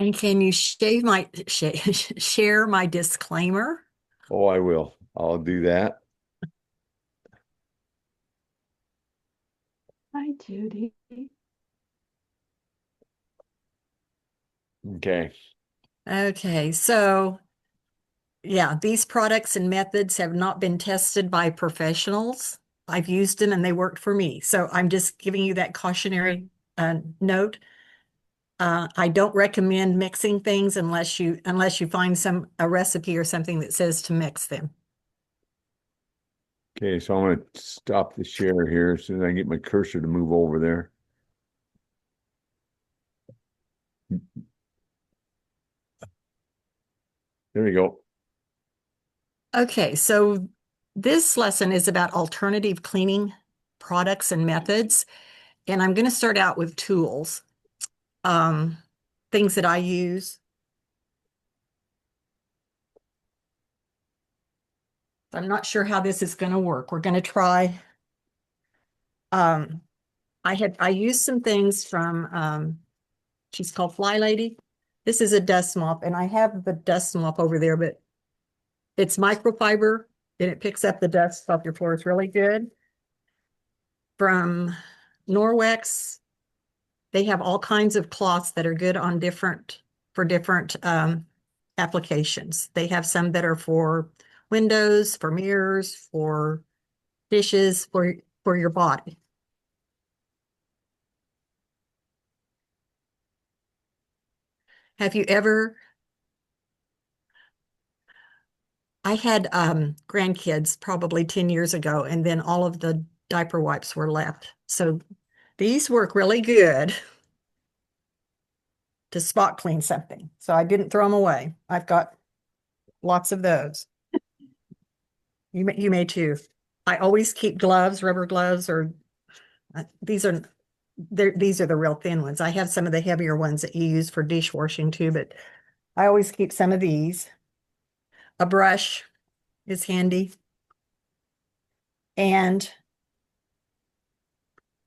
And can you share my disclaimer? Oh, I will. I'll do that. Hi, Judy. Okay. Okay, so yeah, these products and methods have not been tested by professionals. I've used them and they worked for me. So I'm just giving you that cautionary note. I don't recommend mixing things unless you find a recipe or something that says to mix them. Okay, so I'm going to stop the share here as soon as I get my cursor to move over there. There we go. Okay, so this lesson is about alternative cleaning products and methods. And I'm going to start out with tools, um, things that I use. I'm not sure how this is going to work. We're going to try. Um, I used some things from she's called Fly Lady. This is a dust mop, and I have the dust mop over there, but it's microfiber and it picks up the dust off your floor. It's really good. From Norwex, they have all kinds of cloths that are good on different applications. They have some that are for windows, for mirrors, for dishes, for your body. Have you ever? I had grandkids probably 10 years ago, and then all of the diaper wipes were left. So these work really good to spot clean something. So I didn't throw them away. I've got lots of those. You may too. I always keep gloves, rubber gloves, or these are the real thin ones. I have some of the heavier ones that you use for dishwashing too, but I always keep some of these. A brush is handy. And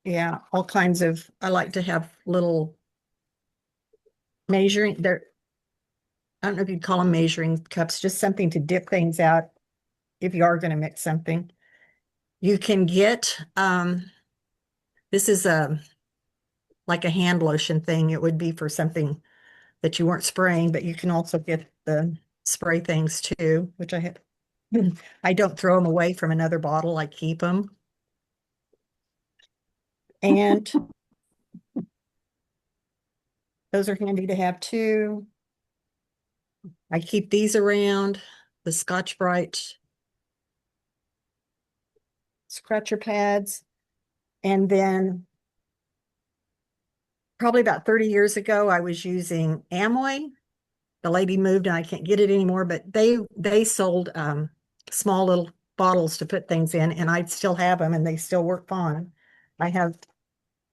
yeah, all kinds of, I like to have little measuring there. I don't know if you'd call them measuring cups, just something to dip things out if you are going to mix something. You can get this is a like a hand lotion thing. It would be for something that you weren't spraying, but you can also get the spray things too, which I have. I don't throw them away from another bottle. I keep them. And those are handy to have too. I keep these around, the Scotch Brite scratcher pads. And then probably about 30 years ago, I was using Amway. The lady moved and I can't get it anymore, but they sold small little bottles to put things in, and I still have them and they still work fine. I have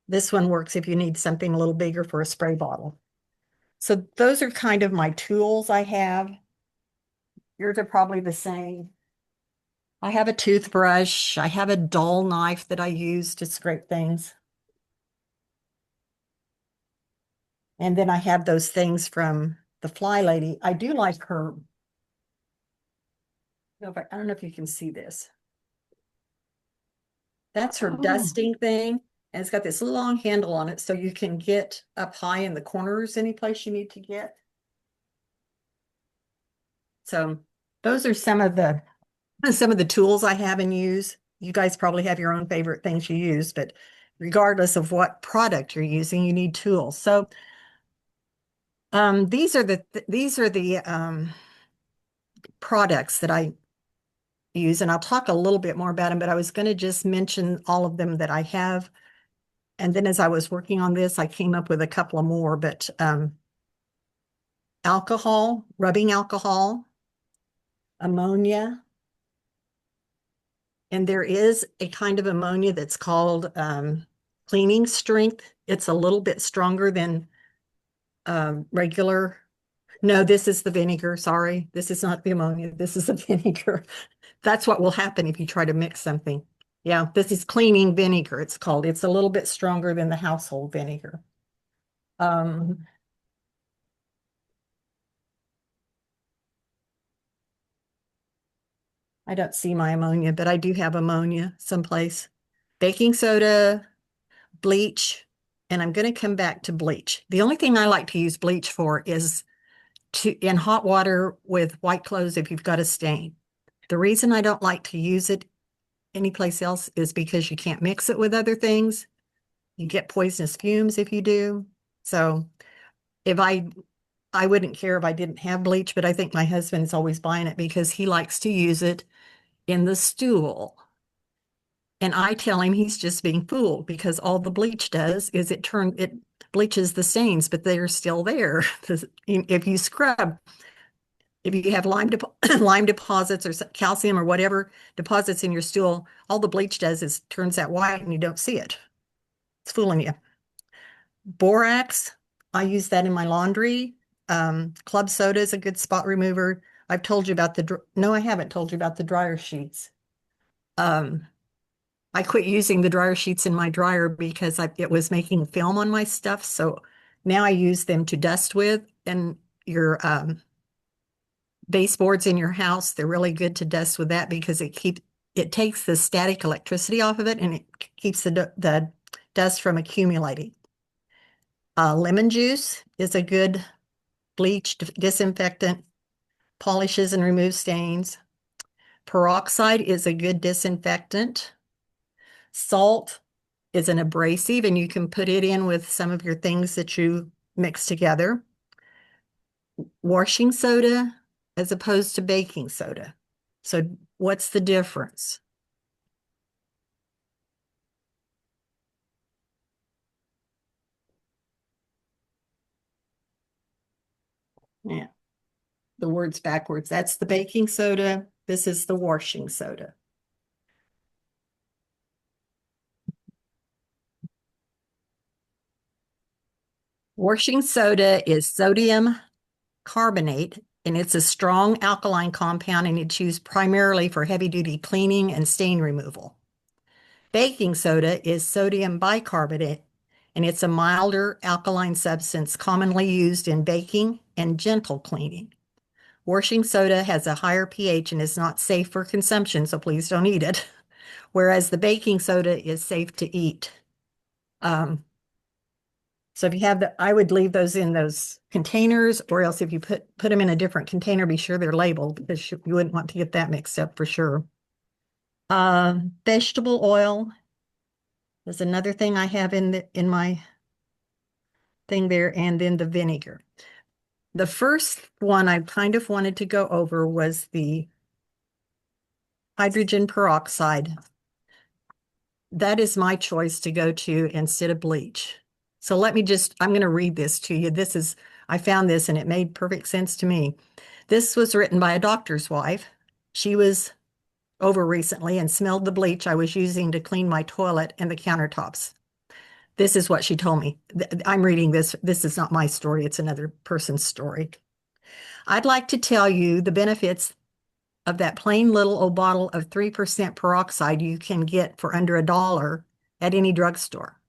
this one works if you need something a little bigger for a spray bottle. So those are kind of my tools I have. Yours are probably the same. I have a toothbrush. I have a dull knife that I use to scrape things. And then I have those things from the Fly Lady. I do like her. No, but I don't know if you can see this. That's her Oh. dusting thing. And it's got this long handle on it so you can get up high in the corners any place you need to get. So those are some of the tools I have and use. You guys probably have your own favorite things you use, but regardless of what product you're using, you need tools. So these are the products that I use, and I'll talk a little bit more about them, but I was going to just mention all of them that I have. And then as I was working on this, I came up with a couple of more, but alcohol, rubbing alcohol, ammonia, and there is a kind of ammonia that's called cleaning strength. It's a little bit stronger than regular. No, this is the vinegar. Sorry, this is not the ammonia. This is the vinegar. That's what will happen if you try to mix something. Yeah, this is cleaning vinegar, it's called. It's a little bit stronger than the household vinegar. Um, I don't see my ammonia, but I do have ammonia someplace. Baking soda, bleach, and I'm going to come back to bleach. The only thing I like to use bleach for is in hot water with white clothes if you've got a stain. The reason I don't like to use it anyplace else is because you can't mix it with other things. You get poisonous fumes if you do. So if I wouldn't care if I didn't have bleach, but I think my husband's always buying it because he likes to use it in the stool. And I tell him he's just being fooled because all the bleach does is it bleaches the stains, but they're still there. If you scrub, if you have lime deposits or calcium or whatever deposits in your stool, all the bleach does is turns that white and you don't see it. It's fooling you. Borax, I use that in my laundry. Club soda is a good spot remover. I've told you about no, I haven't told you about the dryer sheets. Um, I quit using the dryer sheets in my dryer because it was making film on my stuff. So now I use them to dust with. And your baseboards in your house, they're really good to dust with that because it takes the static electricity off of it and it keeps the dust from accumulating. Lemon juice is a good bleach disinfectant, polishes and removes stains. Peroxide is a good disinfectant. Salt is an abrasive, and you can put it in with some of your things that you mix together. Washing soda as opposed to baking soda. So what's the difference? Yeah, the word's backwards. That's the baking soda. This is the washing soda. Washing soda is sodium carbonate, and it's a strong alkaline compound, and it's used primarily for heavy-duty cleaning and stain removal. Baking soda is sodium bicarbonate, and it's a milder alkaline substance commonly used in baking and gentle cleaning. Washing soda has a higher pH and is not safe for consumption, so please don't eat it. Whereas the baking soda is safe to eat. So if you have I would leave those in those containers, or else if you put them in a different container, be sure they're labeled because you wouldn't want to get that mixed up for sure. Vegetable oil is another thing I have in my thing there, and then the vinegar. The first one I kind of wanted to go over was the hydrogen peroxide. That is my choice to go to instead of bleach. So I'm going to read this to you. I found this and it made perfect sense to me. This was written by a doctor's wife. She was over recently and smelled the bleach I was using to clean my toilet and the countertops. This is what she told me. I'm reading this. This is not my story. It's another person's story. I'd like to tell you the benefits of that plain little old bottle of 3% peroxide you can get for under $1 at any drugstore.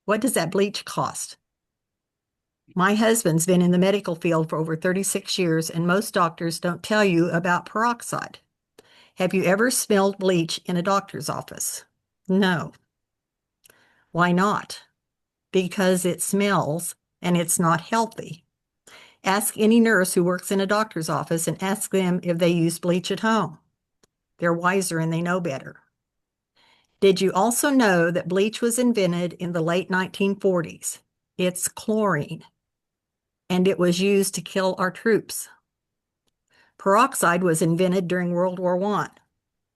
What does that bleach cost? My husband's been in the medical field for over 36 years, and most doctors don't tell you about peroxide. Have you ever smelled bleach in a doctor's office? No. Why not? Because it smells and it's not healthy. Ask any nurse who works in a doctor's office and ask them if they use bleach at home. They're wiser and they know better. Did you also know that bleach was invented in the late 1940s? It's chlorine, and it was used to kill our troops. Peroxide was invented during World War I.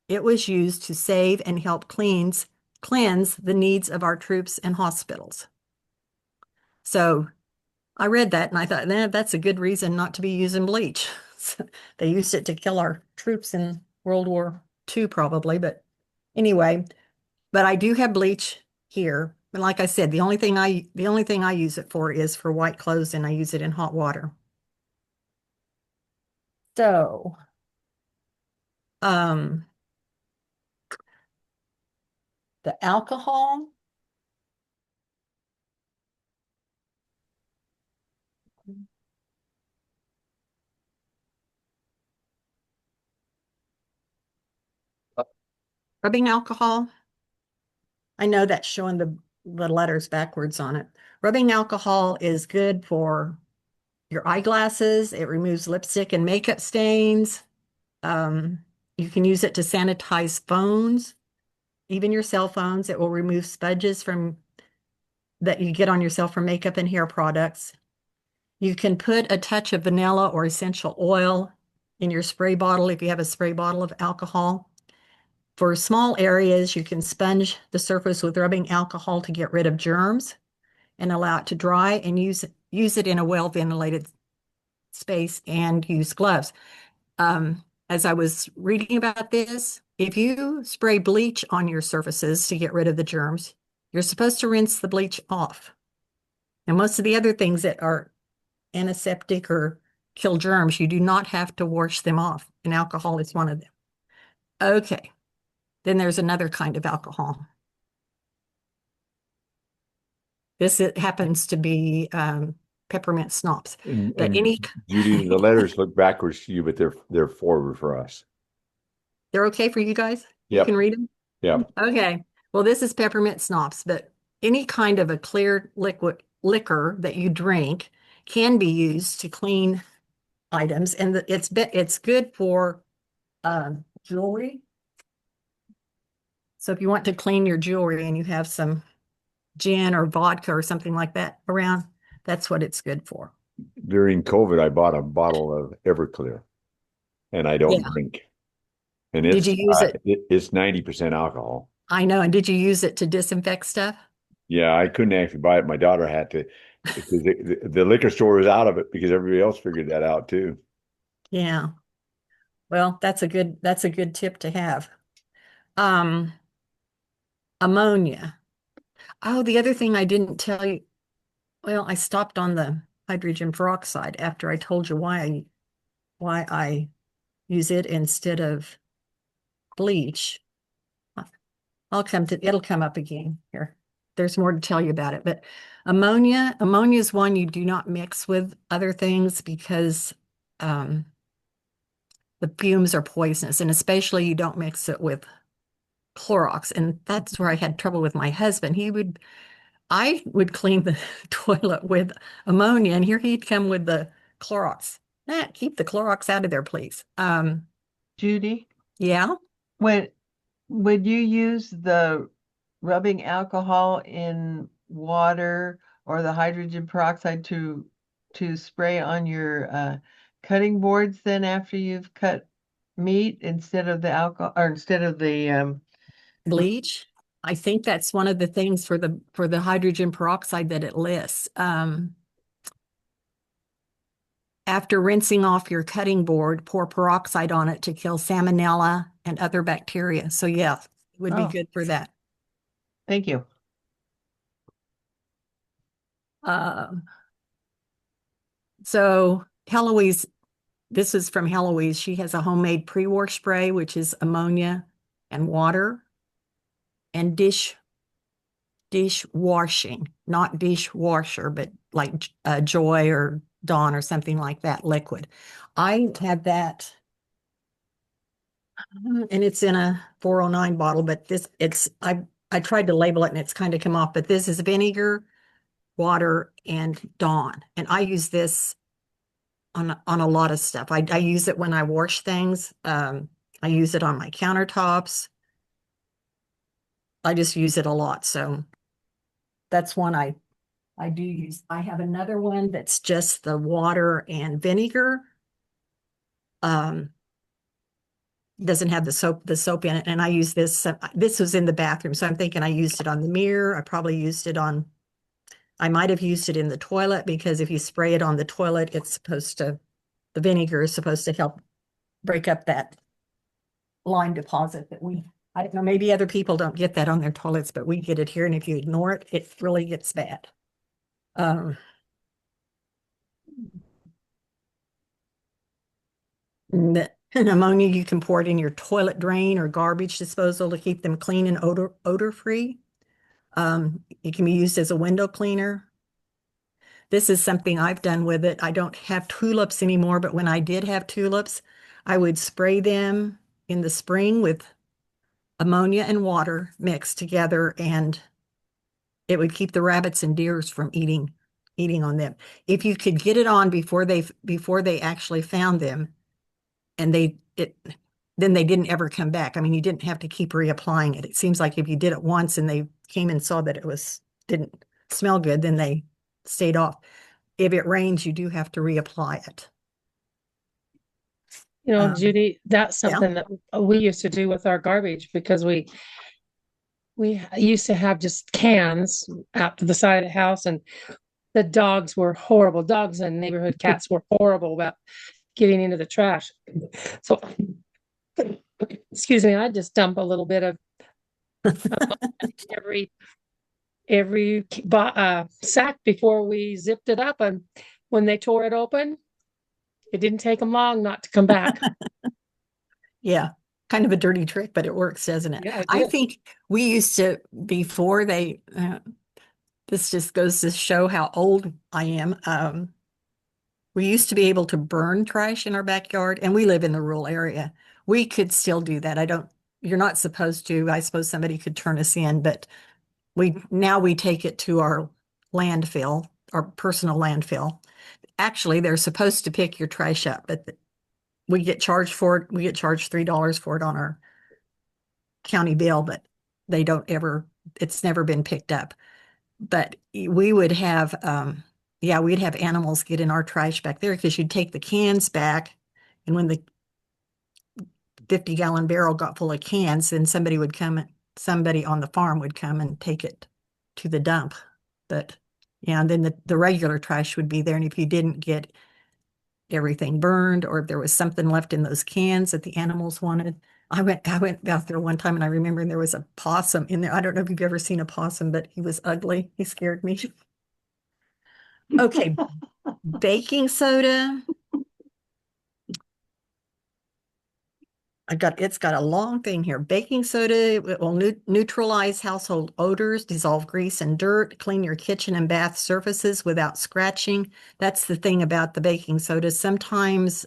It was used to save and help cleanse the needs of our troops and hospitals. So I read that and I thought, that's a good reason not to be using bleach. They used it to kill our troops in World War II, probably. But anyway, but I do have bleach here. And like I said, the only thing I use it for is for white clothes, and I use it in hot water. So, um, the alcohol. Rubbing alcohol. I know that's showing the letters backwards on it. Rubbing alcohol is good for your eyeglasses. It removes lipstick and makeup stains. Um, you can use it to sanitize phones, even your cell phones. It will remove smudges from that you get on yourself from makeup and hair products. You can put a touch of vanilla or essential oil in your spray bottle if you have a spray bottle of alcohol. For small areas, you can sponge the surface with rubbing alcohol to get rid of germs and allow it to dry, and use it in a well-ventilated space, and use gloves. As I was reading about this, if you spray bleach on your surfaces to get rid of the germs, you're supposed to rinse the bleach off. And most of the other things that are antiseptic or kill germs, you do not have to wash them off, and alcohol is one of them. Okay, then there's another kind of alcohol. This it happens to be peppermint schnapps. But And Judy, the letters look backwards to you, but they're forward for us. they're okay for you guys? You Yep. can read them? Yep. Okay. Well, this is peppermint schnapps, but any kind of a clear liquor that you drink can be used to clean items, and it's good for jewelry. So if you want to clean your jewelry and you have some gin or vodka or something like that around, that's what it's good for. During COVID, I bought a bottle of Everclear, and I don't Yeah. drink. And Did you use it? it's 90% alcohol. I know. And did you use it to disinfect stuff? Yeah, I couldn't actually buy it. My daughter had to because the liquor store was out of it because everybody else figured that out too. Yeah. Well, that's a good tip to have. Um, Ammonia. Oh, the other thing I didn't tell you, well, I stopped on the hydrogen peroxide after I told you why I use it instead of bleach. It'll come up again here. There's more to tell you about it, but ammonia is one you do not mix with other things because um, the fumes are poisonous, and especially you don't mix it with Clorox. And that's where I had trouble with my husband. I would clean the toilet with ammonia, and here he'd come with the Clorox. Keep the Clorox out of there, please. Judy, Yeah, when would you use the rubbing alcohol in water or the hydrogen peroxide to spray on your cutting boards then after you've cut meat instead of the alcohol or instead of the bleach. I think that's one of the things for the hydrogen peroxide that it lists. After rinsing off your cutting board, pour peroxide on it to kill salmonella and other bacteria. So yeah, it would be Oh. good for that. Thank you. So Heloise, this is from Heloise. She has a homemade pre-wash spray, which is ammonia and water, and dishwashing, not dishwasher, but like Joy or Dawn or something like that, liquid. I have that, and it's in a 409 bottle, but I tried to label it and it's kind of come off, but this is vinegar, water, and Dawn. And I use this on a lot of stuff. I use it when I wash things. I use it on my countertops. I just use it a lot. So that's one I do use. I have another one that's just the water and vinegar. Doesn't have the soap in it. And I use this. This was in the bathroom. So I'm thinking I used it on the mirror. I might have used it in the toilet because if you spray it on the toilet, the vinegar is supposed to help break up that lime deposit I don't know, maybe other people don't get that on their toilets, but we get it here. And if you ignore it, it really gets bad. Um, and ammonia, you can pour it in your toilet drain or garbage disposal to keep them clean and odor free. It can be used as a window cleaner. This is something I've done with it. I don't have tulips anymore, but when I did have tulips, I would spray them in the spring with ammonia and water mixed together, and it would keep the rabbits and deers from eating on them. If you could get it on before they actually found them, and then they didn't ever come back. I mean, you didn't have to keep reapplying it. It seems like if you did it once and they came and saw that didn't smell good, then they stayed off. If it rains, you do have to reapply it. Judy, that's yeah. something that we used to do with our garbage, because we used to have just cans out to the side of the house, and the dogs were horrible. Dogs and neighborhood cats were horrible about getting into the trash. So, excuse me, I just dump a little bit of every sack before we zipped it up, and when they tore it open, it didn't take them long not to come back. Yeah, kind of a dirty trick, but it works, doesn't it? Yeah, it I did. think we used to, before they, this just goes to show how old I am. We used to be able to burn trash in our backyard, and we live in the rural area. We could still do that. You're not supposed to. I suppose somebody could turn us in, but now we take it to our landfill, our personal landfill. Actually, they're supposed to pick your trash up, but we get charged for it. We get charged $3 for it on our county bill, but it's never been picked up. But we would have, we'd have animals get in our trash back there, because you'd take the cans back, and when the 50-gallon barrel got full of cans, then somebody on the farm would come and take it to the dump. But yeah, and then the regular trash would be there. And if you didn't get everything burned, or if there was something left in those cans that the animals wanted, I went out there one time, and I remember there was a possum in there. I don't know if you've ever seen a possum, but he was ugly. He scared me. Okay, baking soda. It's got a long thing here. Baking soda will neutralize household odors, dissolve grease and dirt, clean your kitchen and bath surfaces without scratching. That's the thing about the baking soda. Sometimes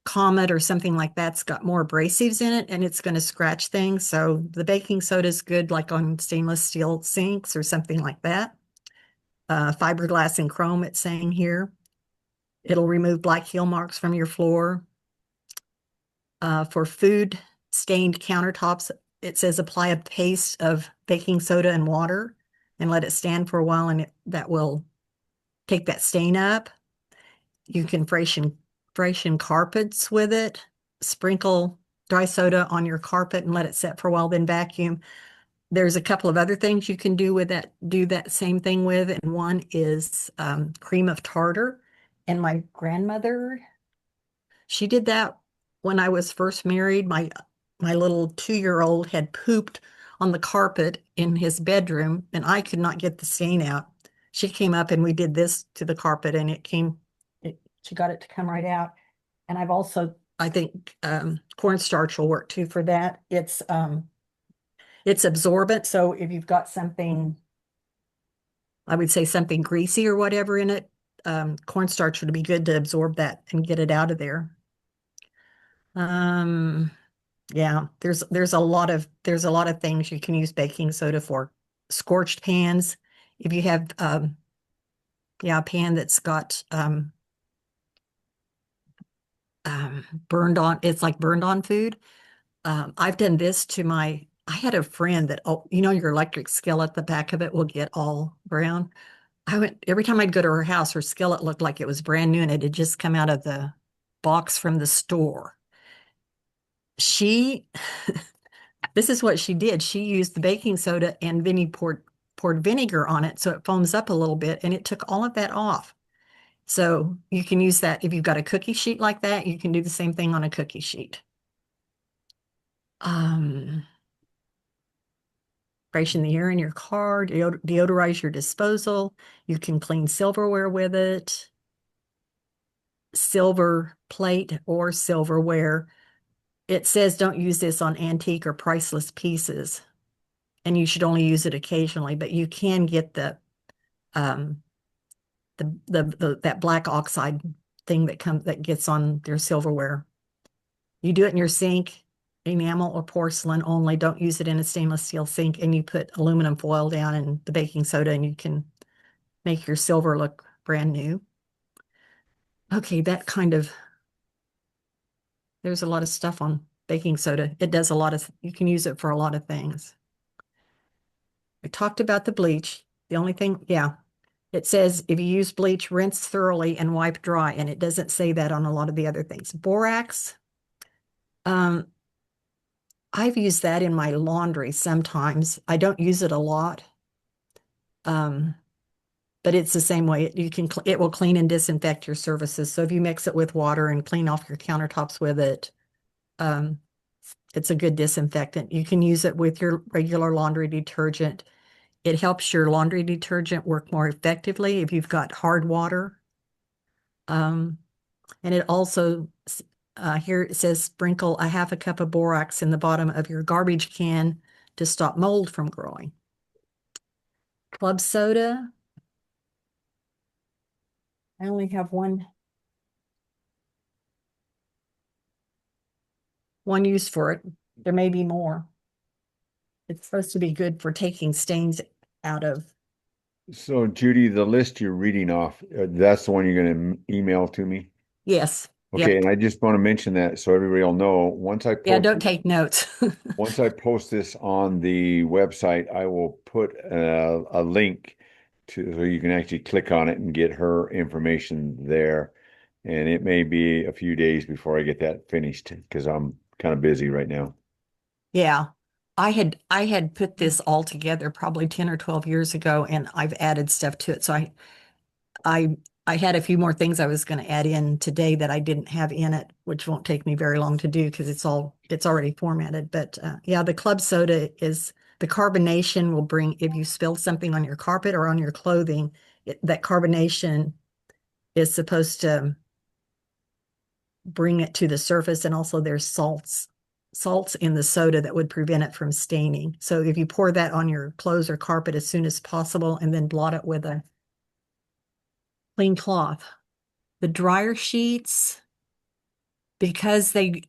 Comet or something like that's got more abrasives in it, and it's going to scratch things. So the baking soda is good, like on stainless steel sinks or something like that. Fiberglass and chrome, it's saying here. It'll remove black heel marks from your floor. For food stained countertops, it says apply a paste of baking soda and water and let it stand for a while, and that will take that stain up. You can freshen carpets with it. Sprinkle dry soda on your carpet and let it set for a while, then vacuum. There's a couple of other things you can do that same thing with, and one is cream of tartar. And my grandmother, she did that when I was first married. My little 2-year-old had pooped on the carpet in his bedroom, and I could not get the stain out. She came up and we did this to the carpet, and she got it to come right out. And I think cornstarch will work too for that. It's absorbent, so if you've got something, I would say something greasy or whatever in it, cornstarch would be good to absorb that and get it out of there. Yeah, there's a lot of things you can use baking soda for. Scorched pans. If you have a pan that's got burned on, it's like burned on food. I've done this to I had a friend that, your electric skillet, the back of it will get all brown. Every time I'd go to her house, her skillet looked like it was brand new, and it had just come out of the box from the store. This is what she did. She used the baking soda and poured vinegar on it so it foams up a little bit, and it took all of that off. So you can use that if you've got a cookie sheet like that. You can do the same thing on a cookie sheet. Freshen the air in your car, deodorize your disposal. You can clean silverware with it. Silver plate or silverware. It says don't use this on antique or priceless pieces, and you should only use it occasionally, but you can get that black oxide thing that gets on their silverware. You do it in your sink, enamel or porcelain only. Don't use it in a stainless steel sink, and you put aluminum foil down and the baking soda, and you can make your silver look brand new. Okay, there's a lot of stuff on baking soda. It does you can use it for a lot of things. I talked about the bleach. The only thing, yeah, it says if you use bleach, rinse thoroughly and wipe dry, and it doesn't say that on a lot of the other things. Borax, I've used that in my laundry sometimes. I don't use it a lot. But it's the same way. It will clean and disinfect your surfaces. So if you mix it with water and clean off your countertops with it, it's a good disinfectant. You can use it with your regular laundry detergent. It helps your laundry detergent work more effectively if you've got hard water. And it also, here it says sprinkle a half a cup of borax in the bottom of your garbage can to stop mold from growing. Club soda. I only have one use for it. There may be more. It's supposed to be good for taking stains out of. So Judy, the list you're reading off, that's the one you're going to email to me? Yes. Okay, Yep. and I just want to mention that so everybody will know, Yeah, don't take notes. once I post this on the website, I will put a link so you can actually click on it and get her information there. And it may be a few days before I get that finished because I'm kind of busy right now. Yeah. I had put this all together probably 10 or 12 years ago, and I've added stuff to it. So I had a few more things I was going to add in today that I didn't have in it, which won't take me very long to do because it's already formatted. But yeah, the club soda is the carbonation will bring, if you spill something on your carpet or on your clothing, that carbonation is supposed to bring it to the surface. And also there's salts in the soda that would prevent it from staining. So if you pour that on your clothes or carpet as soon as possible and then blot it with a clean cloth. The dryer sheets, because they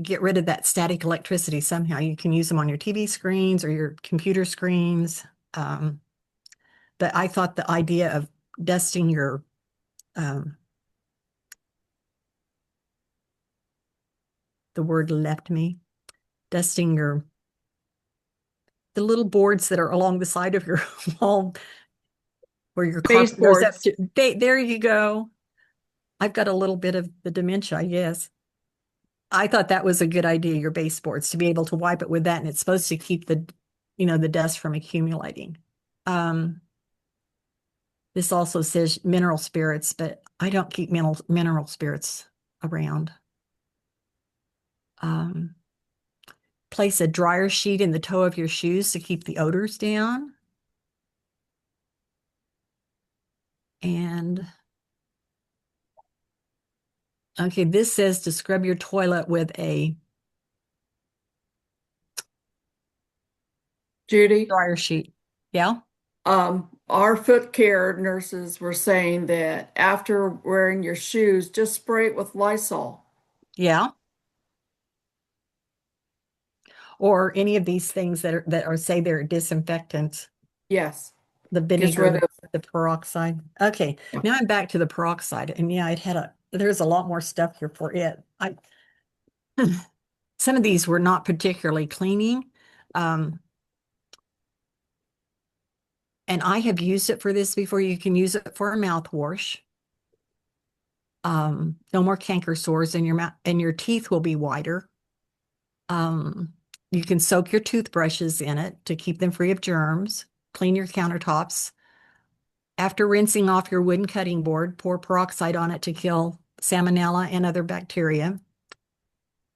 get rid of that static electricity somehow, you can use them on your TV screens or your computer screens. But I thought the idea of dusting your the word left me, dusting the little boards that are along the side of your wall where your carpet goes up to, there you go. I've got a little bit of the dementia, I guess. I thought that was a good idea, your baseboards, to be able to wipe it with that, and it's supposed to keep the dust from accumulating. This also says mineral spirits, but I don't keep mineral spirits around. Place a dryer sheet in the toe of your shoes to keep the odors down. And okay, this says to scrub your toilet with a Judy, dryer sheet. Yeah. our foot care nurses were saying that after wearing your shoes, just spray it with Lysol. Yeah. Or any of these things that are say they're disinfectants. Yes. The Gets rid vinegar, of the peroxide. Okay, Yeah. now I'm back to the peroxide, and yeah, there's a lot more stuff here for it. Some of these were not particularly cleaning, and I have used it for this before. You can use it for a mouthwash. No more canker sores in your mouth, and your teeth will be whiter. You can soak your toothbrushes in it to keep them free of germs. Clean your countertops. After rinsing off your wooden cutting board, pour peroxide on it to kill salmonella and other bacteria.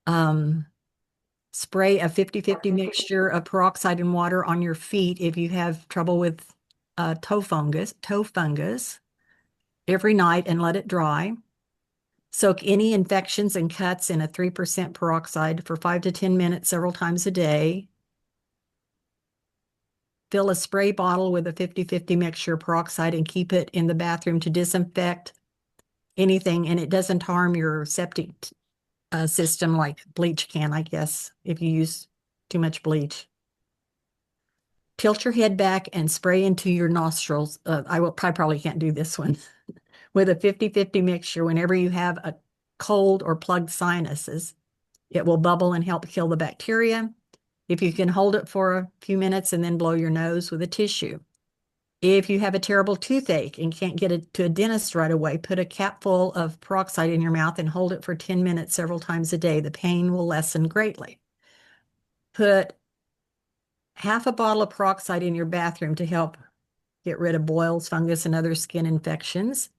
Spray a 50-50 mixture of peroxide and water on your feet if you have trouble with toe fungus every night and let it dry. Soak any infections and cuts in a 3% peroxide for 5 to 10 minutes several times a day. Fill a spray bottle with a 50-50 mixture of peroxide and keep it in the bathroom to disinfect anything, and it doesn't harm your septic system like bleach can, I guess, if you use too much bleach. Tilt your head back and spray into your nostrils. I probably can't do this one. With a 50-50 mixture whenever you have a cold or plugged sinuses. It will bubble and help kill the bacteria. If you can hold it for a few minutes and then blow your nose with a tissue. If you have a terrible toothache and can't get it to a dentist right away, put a capful of peroxide in your mouth and hold it for 10 minutes several times a day. The pain will lessen greatly. Put half a bottle of peroxide in your bathroom to help get rid of boils, fungus, and other skin infections.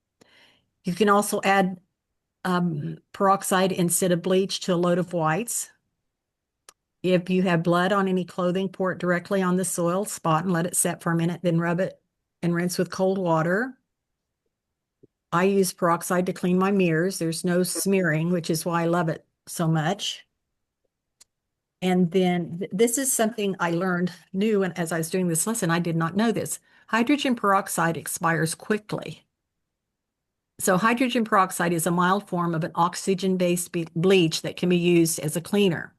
You can also add peroxide instead of bleach to a load of whites. If you have blood on any clothing, pour it directly on the soil spot and let it set for a minute, then rub it and rinse with cold water. I use peroxide to clean my mirrors. There's no smearing, which is why I love it so much. And then this is something I learned new, and as I was doing this lesson, I did not know this. Hydrogen peroxide expires quickly. So hydrogen peroxide is a mild form of an oxygen-based bleach that can be used as a cleaner.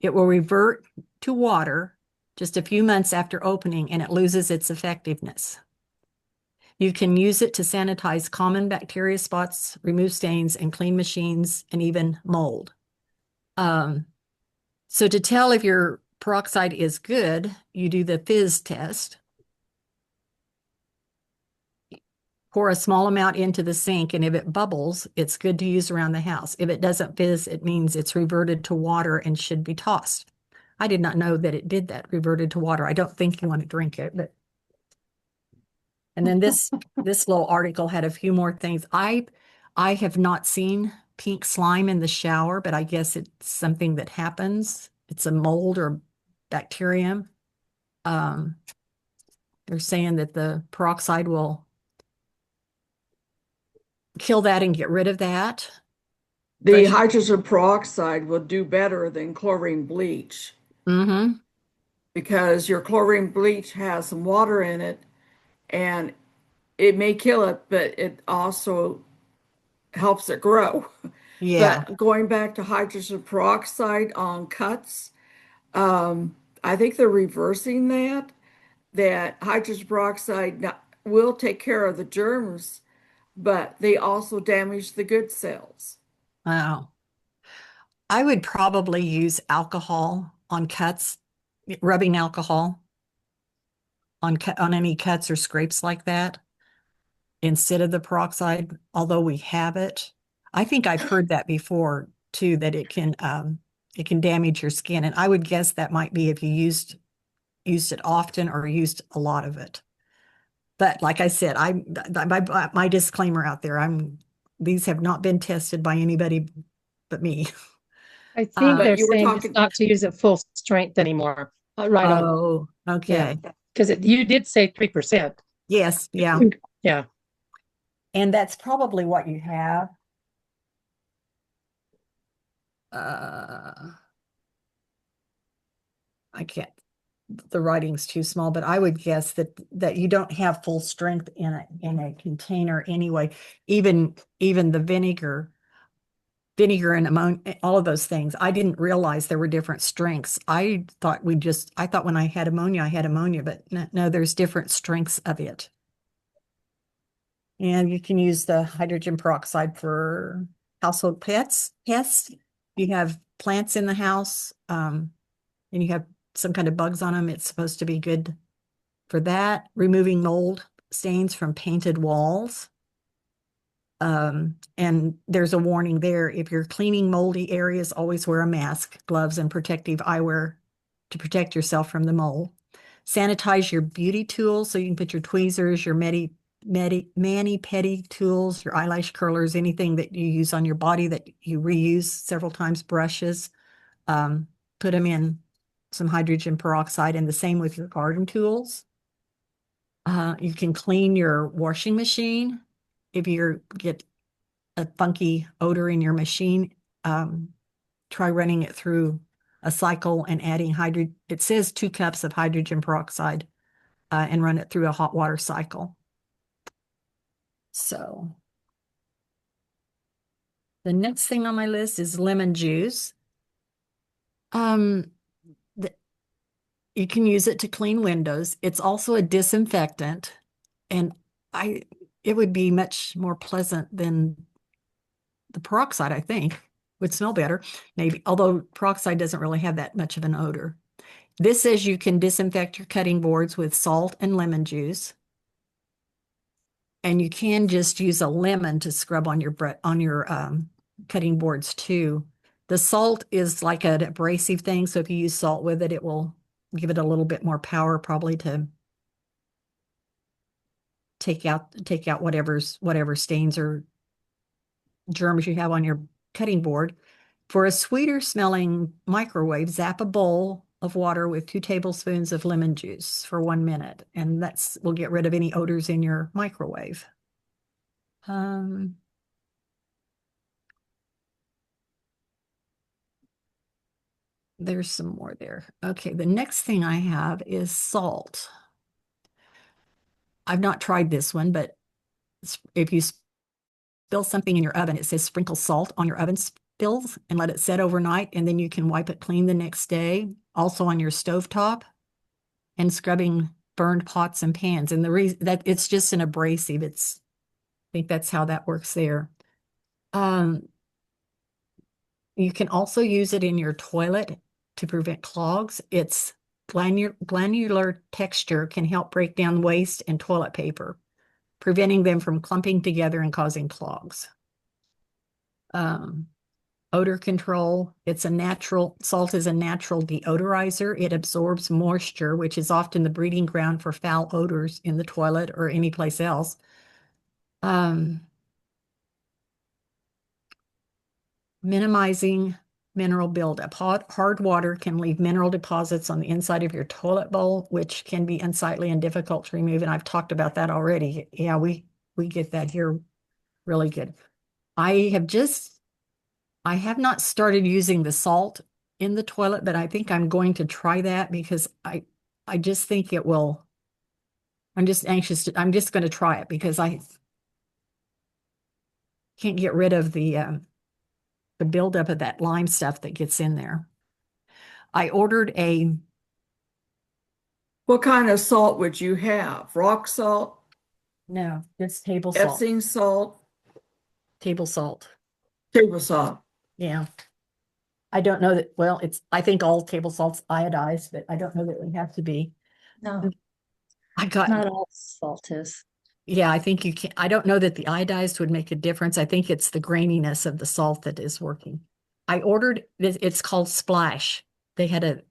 It will revert to water just a few months after opening, and it loses its effectiveness. You can use it to sanitize common bacteria spots, remove stains, and clean machines, and even mold. So to tell if your peroxide is good, you do the fizz test. Pour a small amount into the sink, and if it bubbles, it's good to use around the house. If it doesn't fizz, it means it's reverted to water and should be tossed. I did not know that it did that, reverted to water. I don't think you want to drink it, but. And then this little article had a few more things. I have not seen pink slime in the shower, but I guess it's something that happens. It's a mold or bacterium. They're saying that the peroxide will kill that and get rid of that. The Fresh- hydrogen peroxide will do better than chlorine bleach Mm-hmm. because your chlorine bleach has some water in it and it may kill it, but it also helps it grow. Yeah. But going back to hydrogen peroxide on cuts, I think they're reversing that hydrogen peroxide will take care of the germs, but they also damage the good cells. Wow. I would probably use alcohol on cuts, rubbing alcohol on any cuts or scrapes like that instead of the peroxide, although we have it. I think I've heard that before too, that it can damage your skin. And I would guess that might be if you used it often or used a lot of it. But like I said, my disclaimer out there, these have not been tested by anybody but me. I think But they're you were saying just talking, not to use it full strength anymore. Right on. Oh, okay. Because you did say 3%. Yes, yeah. Yeah. And that's probably what you have. I can't, the writing's too small, but I would guess that you don't have full strength in a container anyway. Even the vinegar and ammonia, all of those things. I didn't realize there were different strengths. I thought when I had ammonia, but no, there's different strengths of it. And you can use the hydrogen peroxide for household pests. You have plants in the house, and you have some kind of bugs on them. It's supposed to be good for that. Removing mold stains from painted walls. And there's a warning there. If you're cleaning moldy areas, always wear a mask, gloves, and protective eyewear to protect yourself from the mold. Sanitize your beauty tools so you can put your tweezers, your mani-pedi tools, your eyelash curlers, anything that you use on your body that you reuse several times, brushes, put them in some hydrogen peroxide, and the same with your garden tools. You can clean your washing machine. If you get a funky odor in your machine, try running it through a cycle and adding it says 2 cups of hydrogen peroxide, and run it through a hot water cycle. So The next thing on my list is lemon juice. Um, the, you can use it to clean windows. It's also a disinfectant, and I it would be much more pleasant than the peroxide, I think. Would smell better, maybe, although peroxide doesn't really have that much of an odor. This says you can disinfect your cutting boards with salt and lemon juice. And you can just use a lemon to scrub on your cutting boards too. The salt is like an abrasive thing, so if you use salt with it, it will give it a little bit more power, probably to take out whatever stains or germs you have on your cutting board. For a sweeter smelling microwave, zap a bowl of water with 2 tablespoons of lemon juice for 1 minute, and that's will get rid of any odors in your microwave. There's some more there. Okay, the next thing I have is salt. I've not tried this one, but if you spill something in your oven, it says sprinkle salt on your oven spills and let it set overnight, and then you can wipe it clean the next day. Also on your stovetop and scrubbing burned pots and pans. And the reason that it's just an abrasive, I think that's how that works there. You can also use it in your toilet to prevent clogs. Its granular texture can help break down waste and toilet paper, preventing them from clumping together and causing clogs. Odor control. Salt is a natural deodorizer. It absorbs moisture, which is often the breeding ground for foul odors in the toilet or anyplace else. Minimizing mineral buildup. Hard water can leave mineral deposits on the inside of your toilet bowl, which can be unsightly and difficult to remove. And I've talked about that already. Yeah, we get that here really good. I have not started using the salt in the toilet, but I think I'm going to try that because I just think it will. I'm just going to try it because I can't get rid of the buildup of that lime stuff that gets in there. I ordered What kind of salt would you have? Rock salt, no, it's table salt. Epsom salt, Table salt. table salt. Yeah. I don't know that, well, I think all table salt's iodized, but I don't know that it would have to be. No, I got, not all salt is. yeah, I think you can, I don't know that the iodized would make a difference. I think it's the graininess of the salt that is working. I ordered, it's called Splash. They had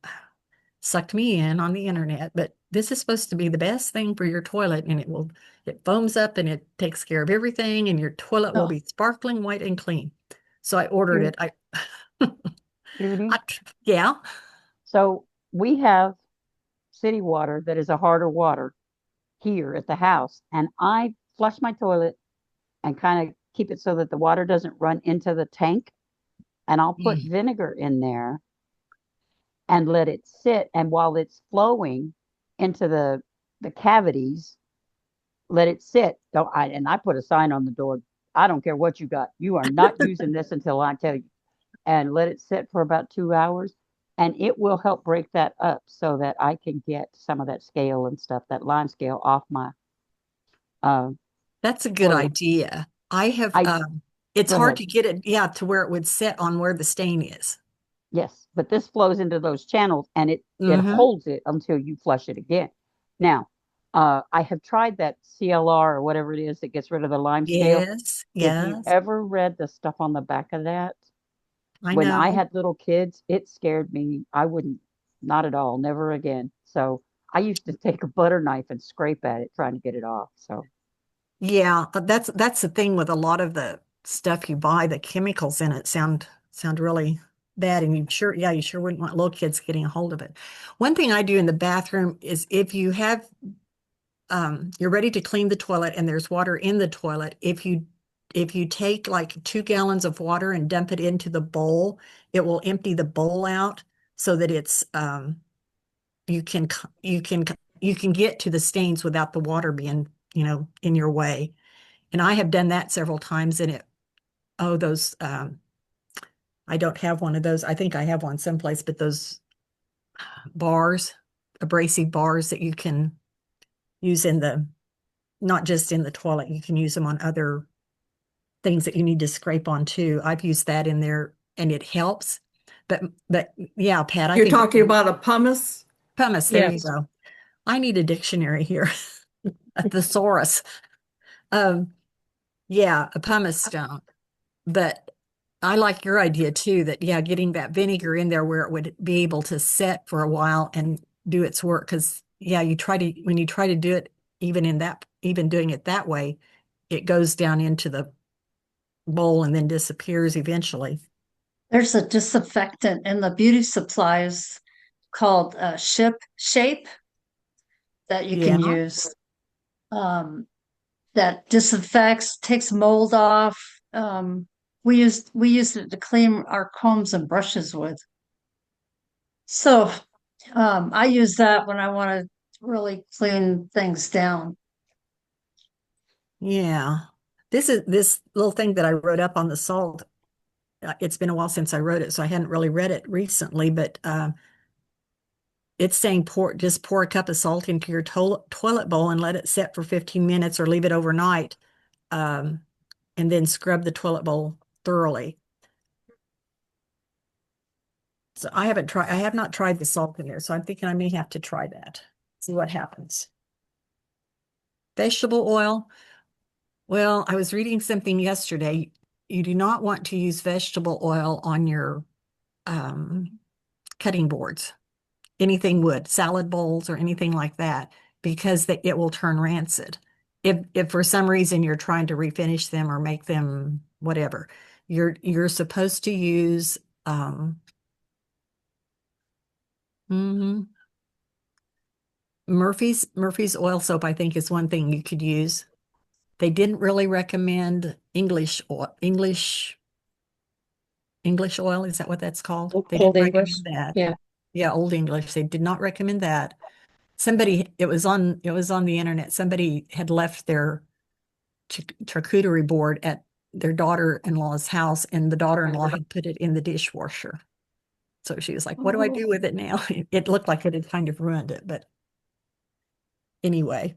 sucked me in on the internet, but this is supposed to be the best thing for your toilet, and it foams up and it takes care of everything, and your toilet will Oh. be sparkling white and clean. So I ordered it. Judy, Yeah. so we have city water that is a harder water here at the house, and I flush my toilet and kind of keep it so that the water doesn't run into the tank, and I'll put vinegar in there and let it sit, and while it's flowing into the cavities, let it sit. And I put a sign on the door. I don't care what you got. You are not using this until I tell you. And let it sit for about 2 hours. And it will help break that up so that I can get some of that scale and stuff, that lime scale off my That's a good toilet. idea. It's Go hard ahead. to get it, yeah, to where it would sit on where the stain is. Yes, but this flows into those channels and it Mhm. holds it until you flush it again. Now, I have tried that CLR or whatever it is that gets rid of the lime scale. Yes, If you yes, ever read the stuff on the back of that, I when I know. had little kids, it scared me. I wouldn't, not at all, never again. So I used to take a butter knife and scrape at it trying to get it off. So Yeah, but that's the thing with a lot of the stuff you buy, the chemicals in it sound really bad, and you sure wouldn't want little kids getting a hold of it. One thing I do in the bathroom is if you have you're ready to clean the toilet and there's water in the toilet, if you take like 2 gallons of water and dump it into the bowl, it will empty the bowl out so that it's you can get to the stains without the water being, in your way. And I have done that several times, and oh, those, I don't have one of those. I think I have one someplace, but those bars, abrasive bars that you can use in the, not just in the toilet, you can use them on other things that you need to scrape on too. I've used that in there and it helps. But yeah, Pat, I You're think talking about a pumice? pumice, there you Yes. go. I need a dictionary here. A thesaurus. Yeah, a pumice stone. But I like your idea too, that yeah, getting that vinegar in there where it would be able to set for a while and do its work. Because yeah, when you try to do it, even doing it that way, it goes down into the bowl and then disappears eventually. There's a disinfectant in the beauty supplies called Ship Shape that you Yeah. can use. That disinfects, takes mold off. We used it to clean our combs and brushes with. So I use that when I want to really clean things down. Yeah. This little thing that I wrote up on the salt. It's been a while since I wrote it, so I hadn't really read it recently, but it's saying just pour a cup of salt into your toilet bowl and let it set for 15 minutes or leave it overnight. Um, and then scrub the toilet bowl thoroughly. So I have not tried the salt in there, so I'm thinking I may have to try that. See what happens. Vegetable oil. Well, I was reading something yesterday. You do not want to use vegetable oil on your cutting boards, anything wood, salad bowls or anything like that, because it will turn rancid. If for some reason you're trying to refinish them or make them whatever, you're supposed to use mhm. Murphy's oil soap, I think, is one thing you could use. They didn't really recommend English oil. Is that what that's called? They Old didn't English. recommend that. Yeah. Yeah, Old English. They did not recommend that. It was on the internet. Somebody had left their charcuterie board at their daughter-in-law's house, and the daughter-in-law had put it in the dishwasher. So she was like, "What do I do with it now?" It looked like it had kind of ruined it, but anyway.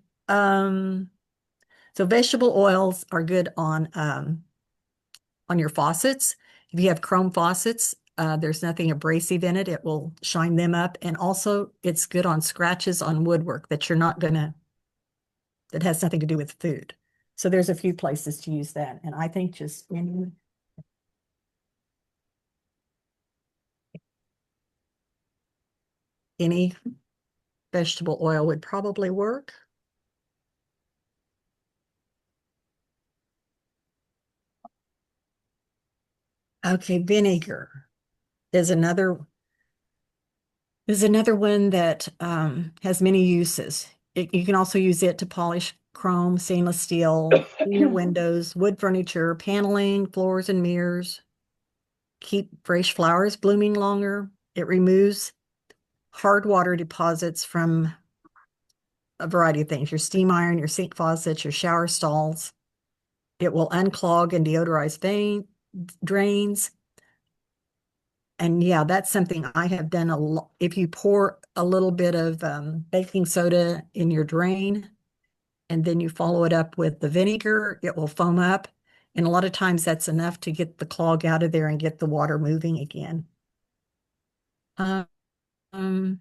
So vegetable oils are good on your faucets. If you have chrome faucets, there's nothing abrasive in it. It will shine them up. And also it's good on scratches on woodwork that that has nothing to do with food. So there's a few places to use that. And I think just any vegetable oil would probably work. Okay, vinegar is another one that has many uses. You can also use it to polish chrome, stainless steel, clean your windows, wood furniture, paneling, floors and mirrors, keep fresh flowers blooming longer. It removes hard water deposits from a variety of things, your steam iron, your sink faucets, your shower stalls. It will unclog and deodorize drains. And yeah, that's something I have done a lot. If you pour a little bit of baking soda in your drain and then you follow it up with the vinegar, it will foam up. And a lot of times that's enough to get the clog out of there and get the water moving again. Um, to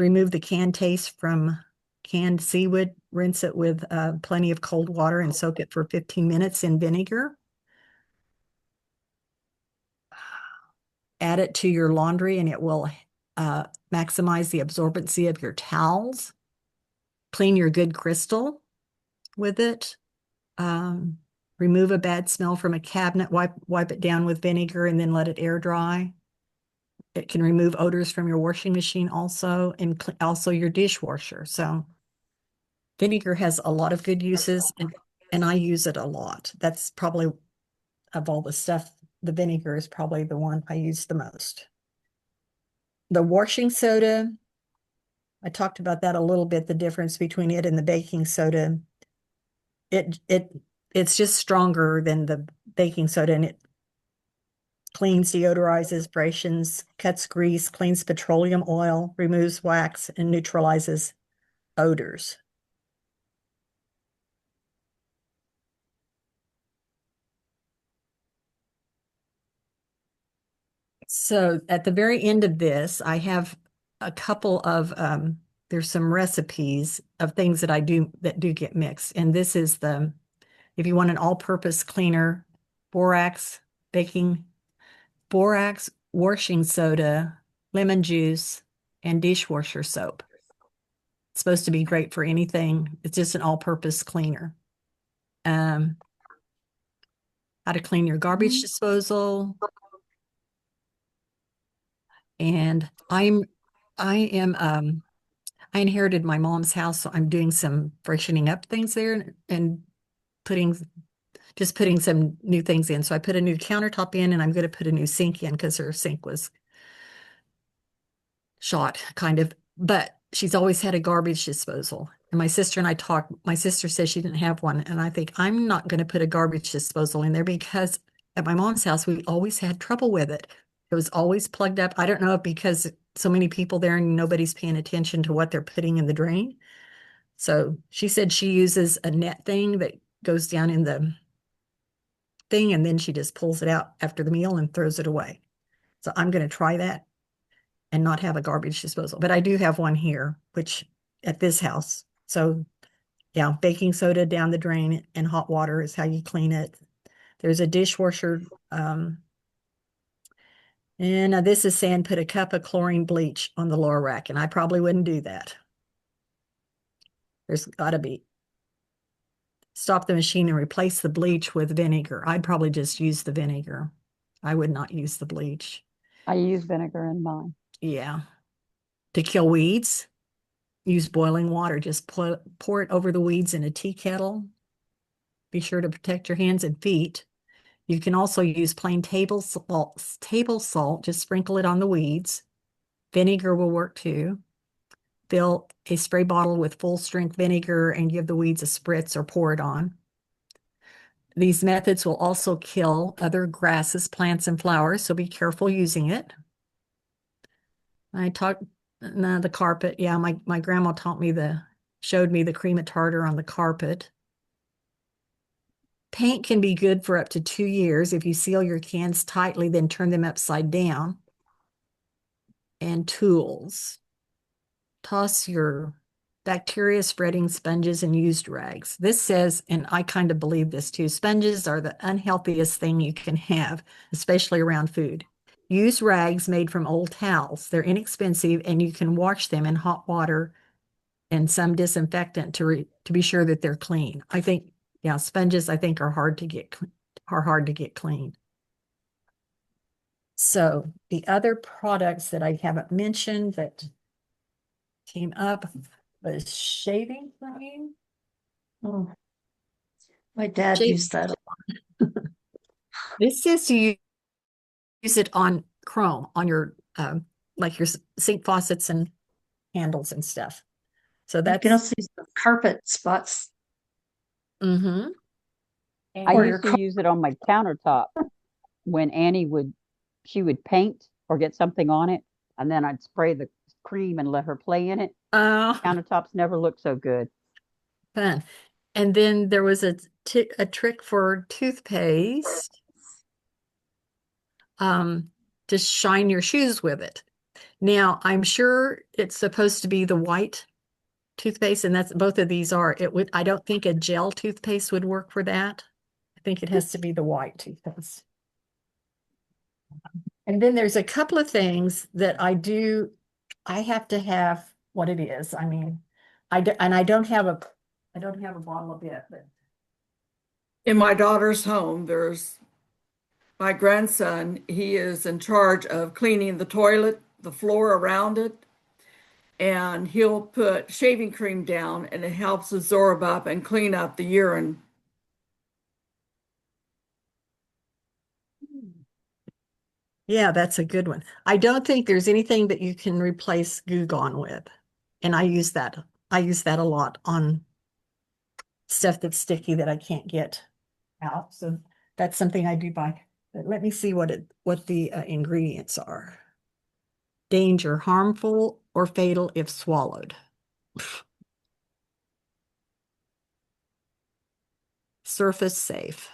remove the canned taste from canned seaweed, rinse it with plenty of cold water and soak it for 15 minutes in vinegar. Add it to your laundry and it will maximize the absorbency of your towels. Clean your good crystal with it. Remove a bad smell from a cabinet, wipe it down with vinegar and then let it air dry. It can remove odors from your washing machine also, and also your dishwasher. So vinegar has a lot of good uses, and I use it a lot. That's probably, of all the stuff, the vinegar is probably the one I use the most. The washing soda, I talked about that a little bit, the difference between it and the baking soda. it's just stronger than the baking soda, and it cleans, deodorizes, abrasions, cuts grease, cleans petroleum oil, removes wax, and neutralizes odors. So at the very end of this, I have a couple of there's some recipes of things that I do that do get mixed. And this is if you want an all-purpose cleaner, borax, baking, borax, washing soda, lemon juice, and dishwasher soap. It's supposed to be great for anything. It's just an all-purpose cleaner. How to clean your garbage disposal. And I inherited my mom's house, so I'm doing some freshening up things there and putting some new things in. So I put a new countertop in, and I'm going to put a new sink in because her sink was shot, kind of. But she's always had a garbage disposal. And my sister and I talked. My sister says she didn't have one, and I think I'm not going to put a garbage disposal in there because at my mom's house we always had trouble with it. It was always plugged up. I don't know if because so many people there and nobody's paying attention to what they're putting in the drain. So she said she uses a net thing that goes down in the thing, and then she just pulls it out after the meal and throws it away. So I'm going to try that and not have a garbage disposal. But I do have one here, which at this house. So yeah, baking soda down the drain and hot water is how you clean it. There's a dishwasher. And this is saying put a cup of chlorine bleach on the lower rack, and I probably wouldn't do that. There's got to be. Stop the machine and replace the bleach with vinegar. I'd probably just use the vinegar. I would not use the bleach. I use vinegar in mine. Yeah. To kill weeds, use boiling water. Just pour it over the weeds in a tea kettle. Be sure to protect your hands and feet. You can also use plain table salt, just sprinkle it on the weeds. Vinegar will work too. Fill a spray bottle with full strength vinegar and give the weeds a spritz or pour it on. These methods will also kill other grasses, plants, and flowers, so be careful using it. The carpet. Yeah, my grandma showed me the cream of tartar on the carpet. Paint can be good for up to 2 years. If you seal your cans tightly, then turn them upside down. And tools. Toss your bacteria spreading sponges and used rags. This says, and I kind of believe this too, sponges are the unhealthiest thing you can have, especially around food. Use rags made from old towels. They're inexpensive, and you can wash them in hot water and some disinfectant to be sure that they're clean. I think, yeah, sponges I think are hard to get clean. So the other products that I haven't mentioned that came up was shaving cream. Oh. My dad used that a lot. This says to use it on chrome, on your like your sink faucets and handles and stuff. So You that's can also use the carpet spots. mm-hmm. I Or used your to use it on my countertop when Annie would paint or get something on it, and then I'd spray the cream and let her play in it. Countertops never look so good. Fun. And then there was a trick for toothpaste. To shine your shoes with it. Now, I'm sure it's supposed to be the white toothpaste, and that's both of these are. I don't think a gel toothpaste would work for that. I think it has to be the white toothpaste. And then there's a couple of things that I have to have what it is. I mean, I don't have a bottle of it, but In my daughter's home, there's my grandson. He is in charge of cleaning the toilet, the floor around it, and he'll put shaving cream down and it helps absorb up and clean up the urine. yeah, that's a good one. I don't think there's anything that you can replace Goo Gone with. And I use that. I use that a lot on stuff that's sticky that I can't get out. So that's something I do buy. But let me see what the ingredients are. Danger, harmful or fatal if swallowed. Surface safe.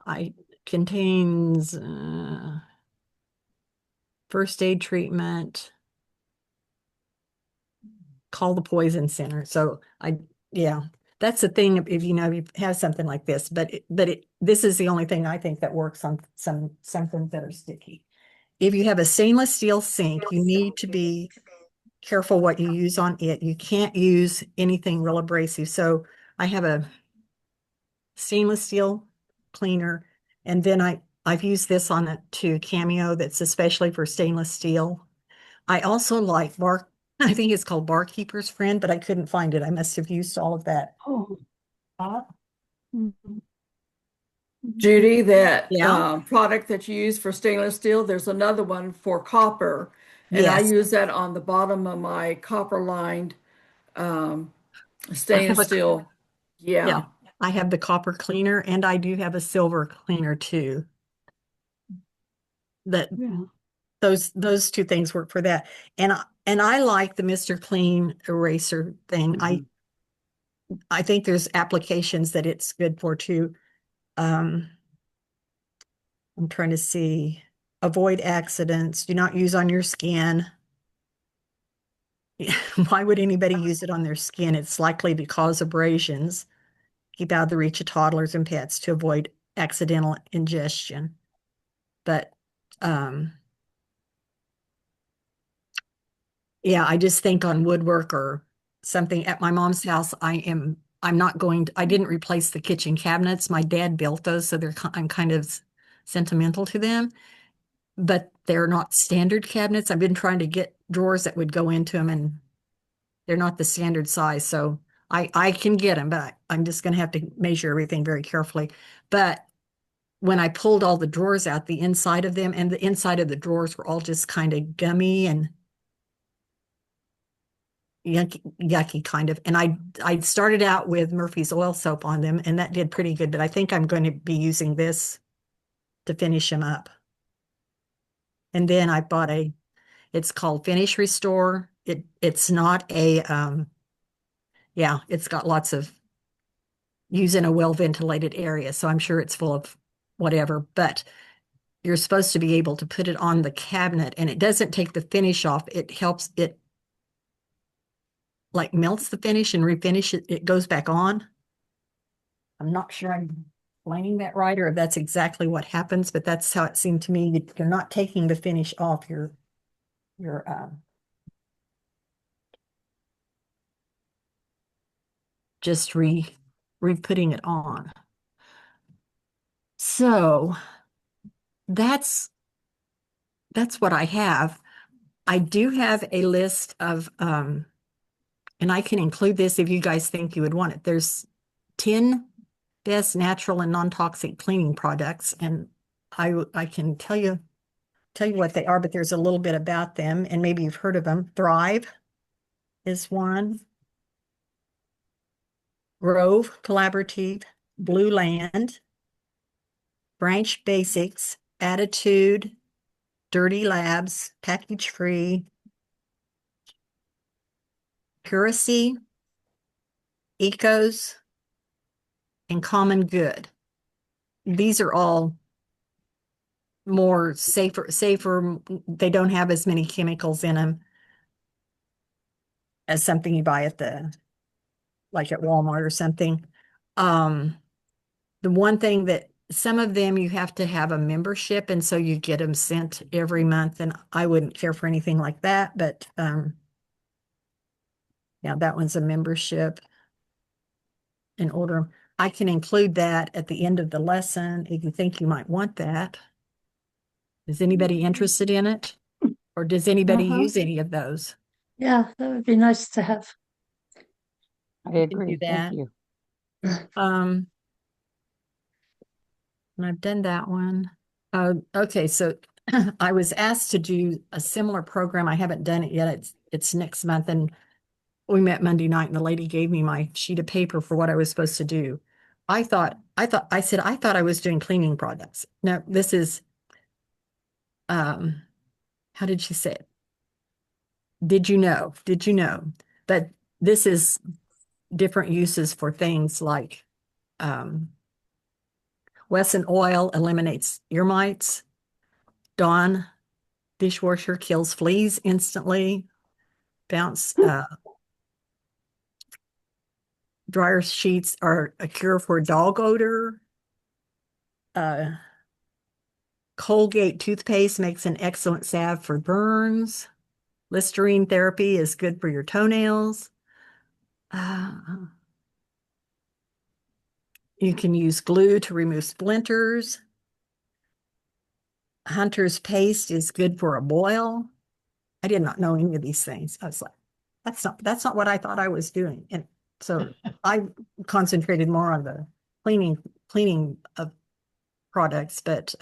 I contains first aid treatment. Call the poison center. So yeah, that's the thing. If you know, you have something like this, this is the only thing I think that works on something that are sticky. If you have a stainless steel sink, you need to be careful what you use on it. You can't use anything real abrasive. So I have a stainless steel cleaner, and then I've used this on it too, Cameo, that's especially for stainless steel. I also like I think it's called Barkeeper's Friend, but I couldn't find it. I must have used all of that. Oh. Uh, Mhm. Judy, that Yeah. product that you use for stainless steel, there's another one for copper, and I Yes, use that on the bottom of my copper lined I have stainless a, steel. yeah, Yeah. I have the copper cleaner and I do have a silver cleaner too. That Yeah. those two things work for that. And I like the Mr. Clean eraser thing. I think there's applications that it's good for too. Um, I'm trying to see. Avoid accidents. Do not use on your skin. Why would anybody use it on their skin? It's likely to cause abrasions. Keep out of the reach of toddlers and pets to avoid accidental ingestion. But yeah, I just think on woodwork or something at my mom's house, I'm not going to, I didn't replace the kitchen cabinets. My dad built those, so I'm kind of sentimental to them, but they're not standard cabinets. I've been trying to get drawers that would go into them, and they're not the standard size. So I can get them, but I'm just going to have to measure everything very carefully. But when I pulled all the drawers out, the inside of them and the inside of the drawers were all just kind of gummy and yucky kind of. And I started out with Murphy's oil soap on them, and that did pretty good. But I think I'm going to be using this to finish them up. And then I bought it's called Finish Restore. It's not yeah, it's got lots of use in a well ventilated area, so I'm sure it's full of whatever. But you're supposed to be able to put it on the cabinet, and it doesn't take the finish off. It helps it like melts the finish and refinish it. It goes back on. I'm not sure I'm explaining that right, or if that's exactly what happens, but that's how it seemed to me. You're not taking the finish off. You're just re-putting it on. So that's what I have. I do have a list of and I can include this if you guys think you would want it. There's 10 best natural and non-toxic cleaning products, and I can tell you what they are, but there's a little bit about them, and maybe you've heard of them. Thrive is one. Grove Collaborative, Blue Land, Branch Basics, Attitude, Dirty Labs, Package Free, Puracy, Ecos, and Common Good. These are all more safer. They don't have as many chemicals in them as something you buy like at Walmart or something. The one thing that some of them you have to have a membership, and so you get them sent every month, and I wouldn't care for anything like that, but yeah, that one's a membership in order. I can include that at the end of the lesson if you think you might want that. Is anybody interested in it? Or does anybody use any of those? Yeah, that would be nice to have. I You can do agree. Thank that. you. Um, and I've done that one. Okay, so I was asked to do a similar program. I haven't done it yet. It's next month, and we met Monday night and the lady gave me my sheet of paper for what I was supposed to do. I said, I thought I was doing cleaning products. No, this is, how did she say it? Did you know that this is different uses for things like, Wesson oil eliminates ear mites. Dawn dishwasher kills fleas instantly. Bounce, dryer sheets are a cure for dog odor. Colgate toothpaste makes an excellent salve for burns. Listerine therapy is good for your toenails. You can use glue to remove splinters. Hunter's paste is good for a boil. I did not know any of these things. I was like, that's not what I thought I was doing. And so I concentrated more on the cleaning of products, but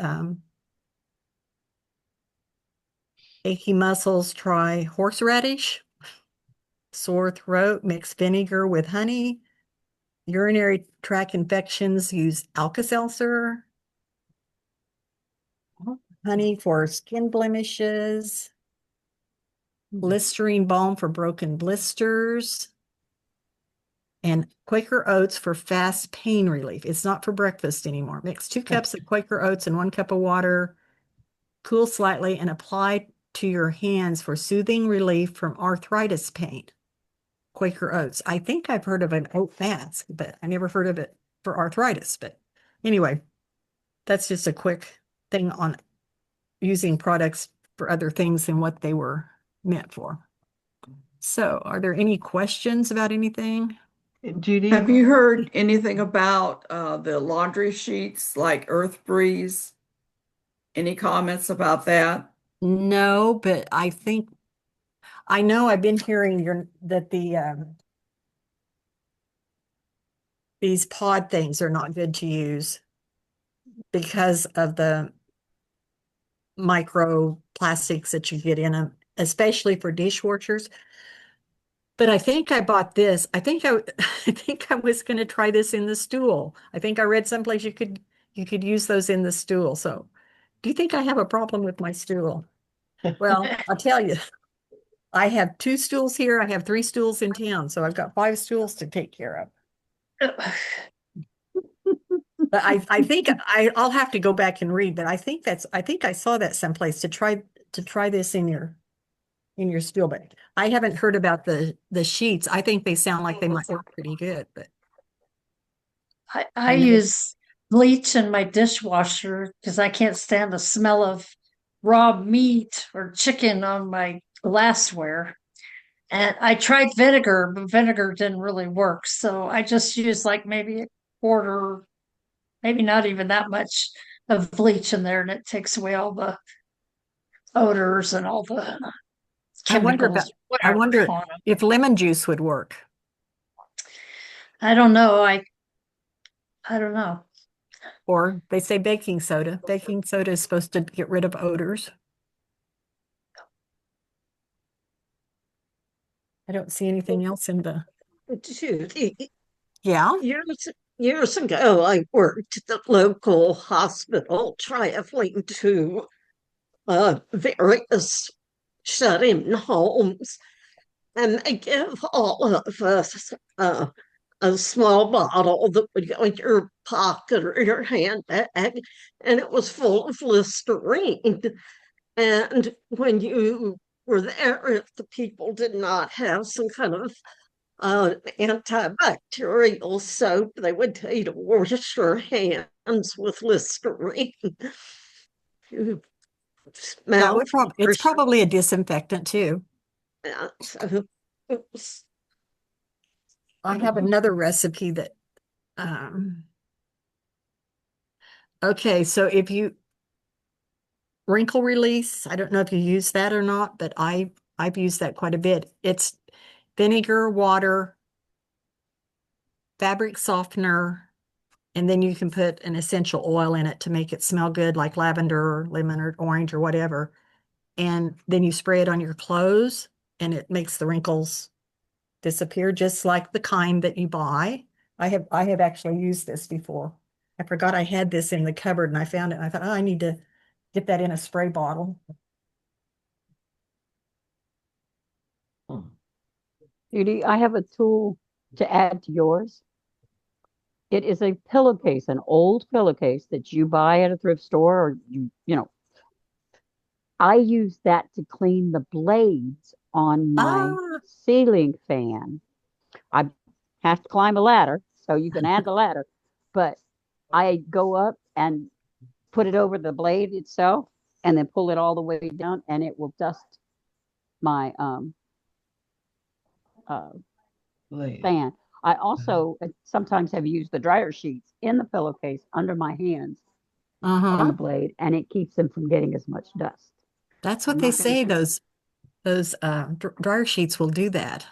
achy muscles, try horseradish. Sore throat, mix vinegar with honey. Urinary tract infections, use Alka-Seltzer. Honey for skin blemishes. Listerine balm for broken blisters. And Quaker oats for fast pain relief. It's not for breakfast anymore. Mix 2 cups of Quaker oats and 1 cup of water. Cool slightly and apply to your hands for soothing relief from arthritis pain. Quaker oats. I think I've heard of an oat mask, but I never heard of it for arthritis. But anyway, that's just a quick thing on using products for other things than what they were meant for. So are there any questions about anything? Judy? Have you heard anything about the laundry sheets like Earth Breeze? Any comments about that? No, but I know I've been hearing that these pod things are not good to use because of the microplastics that you get in them, especially for dishwashers. But I think I bought this. I think I was going to try this in the stool. I think I read someplace you could use those in the stool. So, do you think I have a problem with my stool? Well, I'll tell you. I have 2 stools here. I have 3 stools in town, so I've got 5 stools to take care of. But I think I'll have to go back and read, but I think I saw that someplace to try this in your stool. But I haven't heard about the sheets. I think they sound like they might work pretty good, but I know- use bleach in my dishwasher because I can't stand the smell of raw meat or chicken on my glassware. And I tried vinegar, but vinegar didn't really work. So I just used like maybe a quarter, maybe not even that much of bleach in there, and it takes away all the odors and all the I wonder chemicals, I whatever. wonder on 'em. if lemon juice would work. I don't know. I don't know. Or they say baking soda. Baking soda is supposed to get rid of odors. I don't see anything else in the. Judy, Yeah. years ago, I worked at the local hospital traveling to various shut-in homes, and they give all of us a small bottle that would go in your pocket or your handbag, and it was full of Listerine. And when you were there, if the people did not have some kind of antibacterial soap, they would tell you to wash your hands with Listerine. You smell It's probably a disinfectant too. so it was, I have another recipe that okay, so if you wrinkle release, I don't know if you use that or not, but I've used that quite a bit. It's vinegar, water, fabric softener, and then you can put an essential oil in it to make it smell good, like lavender or lemon or orange or whatever. And then you spray it on your clothes and it makes the wrinkles disappear, just like the kind that you buy. I have actually used this before. I forgot I had this in the cupboard and I found it and I thought, oh, I need to get that in a spray bottle. Judy, I have a tool to add to yours. It is a pillowcase, an old pillowcase that you buy at a thrift store, or you know, I use that to clean the blades on my Ah, ceiling fan. I have to climb a ladder, so you can add the ladder, but I go up and put it over the blade itself and then pull it all the way down, and it will dust my uh, Blade. fan. I also sometimes have used the dryer sheets in the pillowcase under my hands on the uh-huh. blade, and it keeps them from getting as much dust. That's I'm what they not going say. to. Those dryer sheets will do that.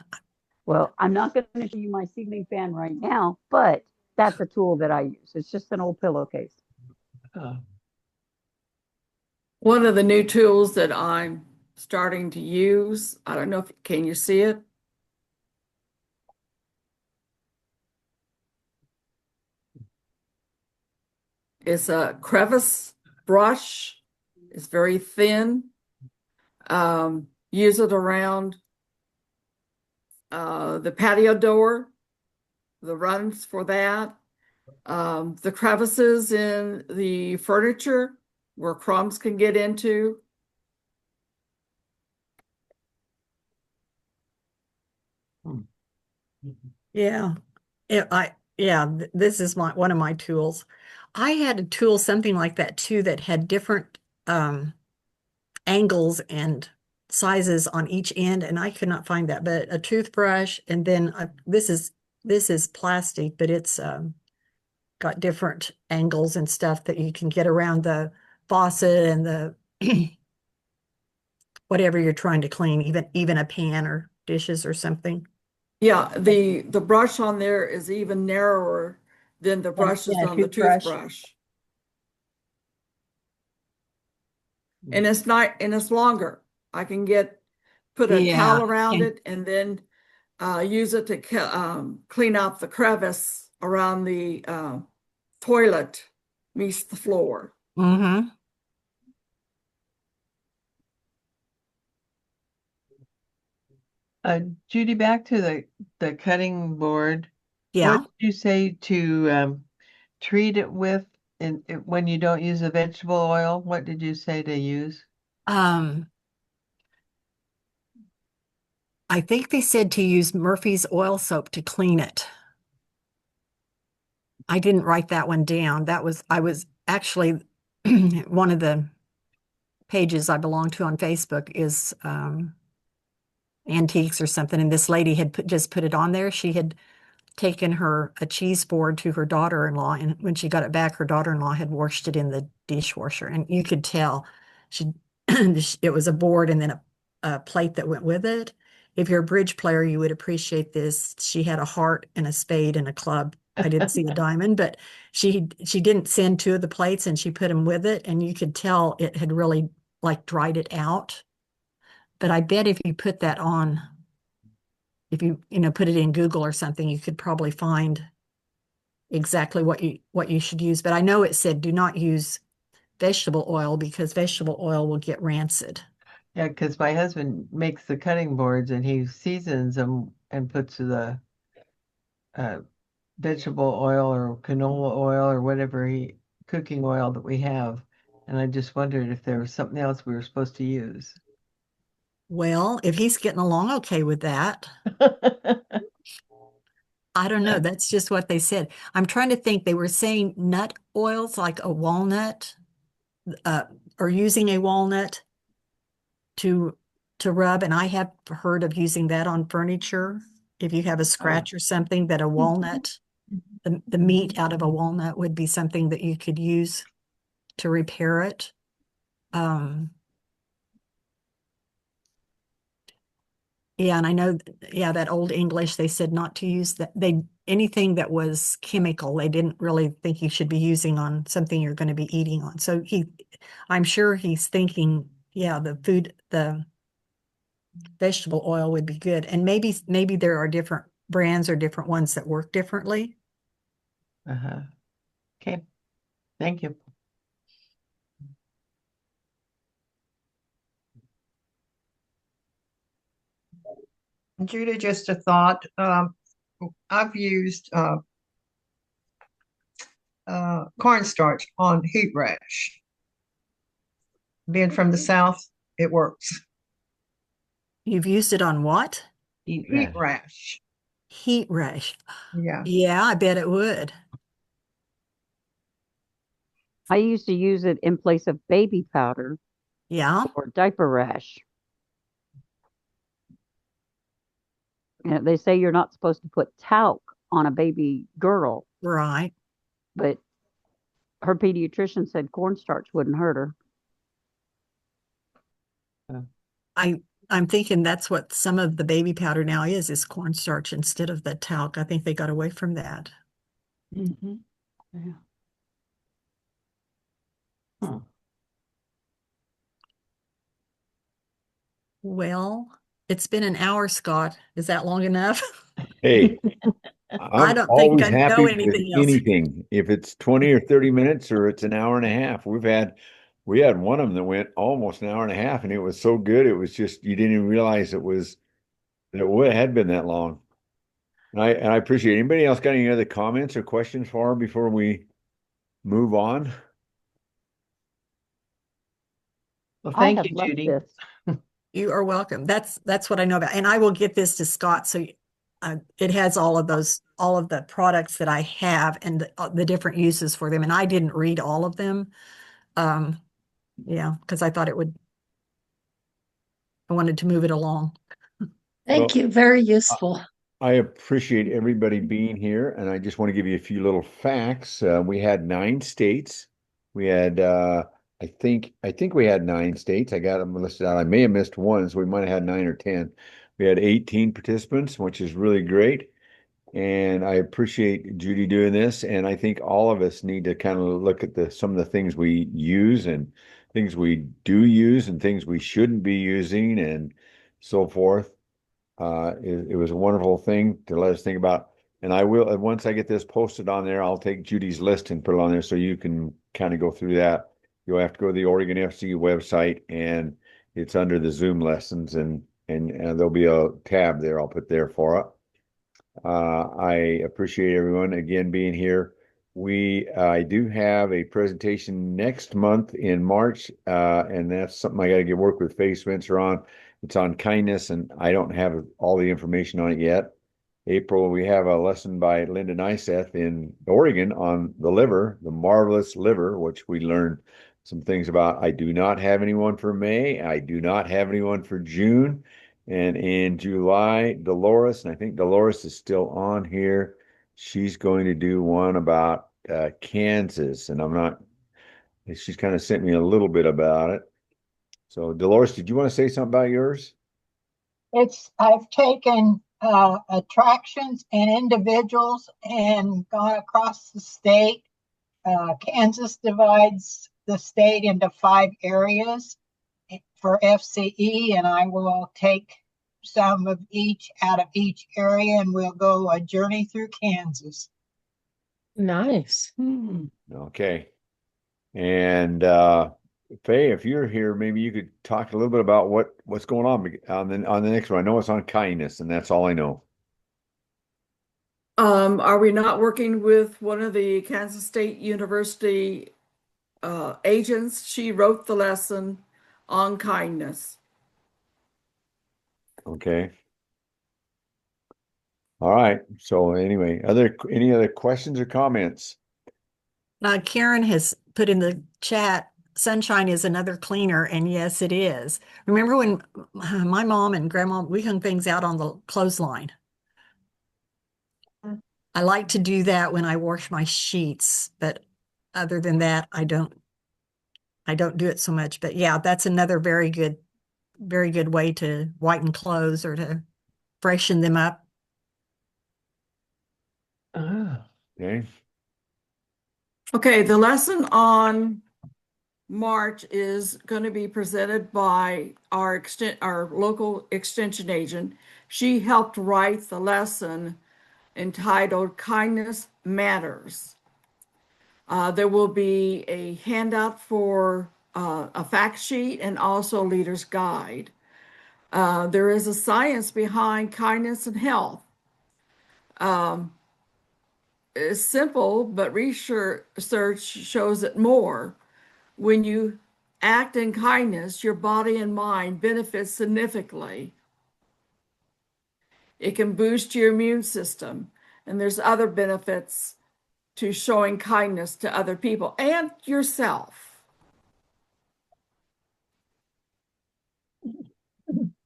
Well, I'm not going to show you my ceiling fan right now, but that's a tool that I use. It's just an old pillowcase. Oh, One of the new tools that I'm starting to use, I don't know if, can you see it? It's a crevice brush. It's very thin. Use it around the patio door, the runs for that. The crevices in the furniture where crumbs can get into. Yeah. This is one of my tools. I had a tool, something like that too, that had different angles and sizes on each end, and I could not find that. But a toothbrush, and then this is plastic, but it's got different angles and stuff that you can get around the faucet and the whatever you're trying to clean, even a pan or dishes or something. Yeah, the brush on there is even narrower than the brushes Yeah, on the toothbrush. toothbrush. And it's not, and it's longer. I can put a Yeah, towel around and it and then use it to clean out the crevice around the toilet meets the floor. mm-hmm. Judy, back to the cutting board. What Yeah. did you say to treat it with when you don't use a vegetable oil? What did you say to use? Um, I think they said to use Murphy's oil soap to clean it. I didn't write that one down. I was actually one of the pages I belong to on Facebook is antiques or something, and this lady had just put it on there. She had taken a cheese board to her daughter-in-law, and when she got it back, her daughter-in-law had washed it in the dishwasher, and you could tell she it was a board and then a plate that went with it. If you're a bridge player, you would appreciate this. She had a heart and a spade and a club. I didn't see a diamond, but she didn't send two of the plates, and she put them with it, and you could tell it had really like dried it out. But I bet if you put that on, if you put it in Google or something, you could probably find exactly what you should use. But I know it said do not use vegetable oil because vegetable oil will get rancid. Yeah, because my husband makes the cutting boards and he seasons them and puts the uh, vegetable oil or canola oil or whatever cooking oil that we have. And I just wondered if there was something else we were supposed to use. Well, if he's getting along okay with that, I don't know. That's just what they said. I'm trying to think. They were saying nut oils like a walnut, uh, or using a walnut to rub, and I have heard of using that on furniture. If you have a scratch or something, that a walnut, the meat out of a walnut would be something that you could use to repair it. Yeah, and I know, yeah, that old English, they said not to use that. Anything that was chemical, they didn't really think you should be using on something you're going to be eating on. So I'm sure he's thinking, yeah, the food, vegetable oil would be good. And maybe there are different brands or different ones that work differently. Uh-huh. Okay, thank you. Judy, just a thought. I've used cornstarch on heat rash. Being from the South, it works. You've used it on what? Heat Heat rash. rash. Heat rash. Yeah. Yeah, I bet it would. I used to use it in place of baby powder Yeah, or diaper rash. And they say you're not supposed to put talc on a baby girl, right. but her pediatrician said cornstarch wouldn't hurt her. I'm thinking that's what some of the baby powder now is cornstarch instead of the talc. I think they got away from that. Mm-hmm. Yeah. Huh. Well, it's been an hour, Scott. Is that long enough? Hey, I I'm don't think always I know happy with anything else. anything. If it's 20 or 30 minutes or it's an hour and a half, we had one of them that went almost an hour and a half, and it was so good. It was just, you didn't even realize it had been that long. And I appreciate it. Anybody else got any other comments or questions for her before we move on? Well, I thank have you, loved Judy. this. You are welcome. That's what I know about. And I will get this to Scott. So it has all of the products that I have and the different uses for them. And I didn't read all of them. Yeah, because I wanted to move it along. Thank Well, you. Very useful. I appreciate everybody being here, and I just want to give you a few little facts. We had 9 states. We had, I think we had 9 states. I got them listed out. I may have missed one, so we might have had 9 or 10. We had 18 participants, which is really great. And I appreciate Judy doing this. And I think all of us need to kind of look at some of the things we use and things we do use and things we shouldn't be using and so forth. It was a wonderful thing to let us think about. And I will, once I get this posted on there, I'll take Judy's list and put it on there so you can kind of go through that. You'll have to go to the Oregon FCE website and it's under the Zoom lessons and there'll be a tab there I'll put there for it. I appreciate everyone again being here. I do have a presentation next month in March, and that's something I got to get work with Faye Spencer on. It's on kindness, and I don't have all the information on it yet. April, we have a lesson by Linda Nyseth in Oregon on the liver, the marvelous liver, which we learned some things about. I do not have anyone for May. I do not have anyone for June. And in July, Dolores, and I think Dolores is still on here. She's going to do one about Kansas, and she's kind of sent me a little bit about it. So, Dolores, did you want to say something about yours? I've taken attractions and individuals and gone across the state. Kansas divides the state into 5 areas for FCE, and I will take some of each out of each area and we'll go a journey through Kansas. Nice. Okay. And Faye, if you're here, maybe you could talk a little bit about what's going on the next one. I know it's on kindness, and that's all I know. Are we not working with one of the Kansas State University agents? She wrote the lesson on kindness. Okay. All right. So anyway, any other questions or comments? Karen has put in the chat, sunshine is another cleaner, and yes, it is. Remember when my mom and grandma, we hung things out on the clothesline. I like to do that when I wash my sheets, but other than that, I don't do it so much. But yeah, that's another very good way to whiten clothes or to freshen them up. Okay. Okay, the lesson on March is going to be presented by our local extension agent. She helped write the lesson entitled Kindness Matters. There will be a handout for a fact sheet and also leader's guide. There is a science behind kindness and health. It's simple, but research shows it more. When you act in kindness, your body and mind benefit significantly. It can boost your immune system, and there's other benefits to showing kindness to other people and yourself.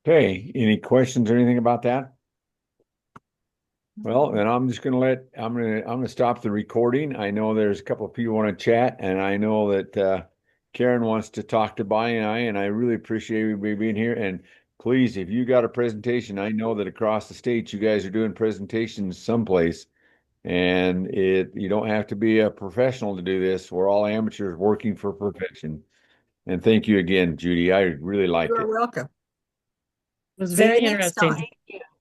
Okay, any questions or anything about that? Well, then I'm just I'm gonna stop the recording. I know there's a couple of people want to chat, and I know that Karen wants to talk to Bonnie and I really appreciate you being here. And please, if you got a presentation, I know that across the state you guys are doing presentations someplace, and you don't have to be a professional to do this. We're all amateurs working for perfection. And thank you again, Judy. I really liked You're it. welcome. It was See very you next time. interesting.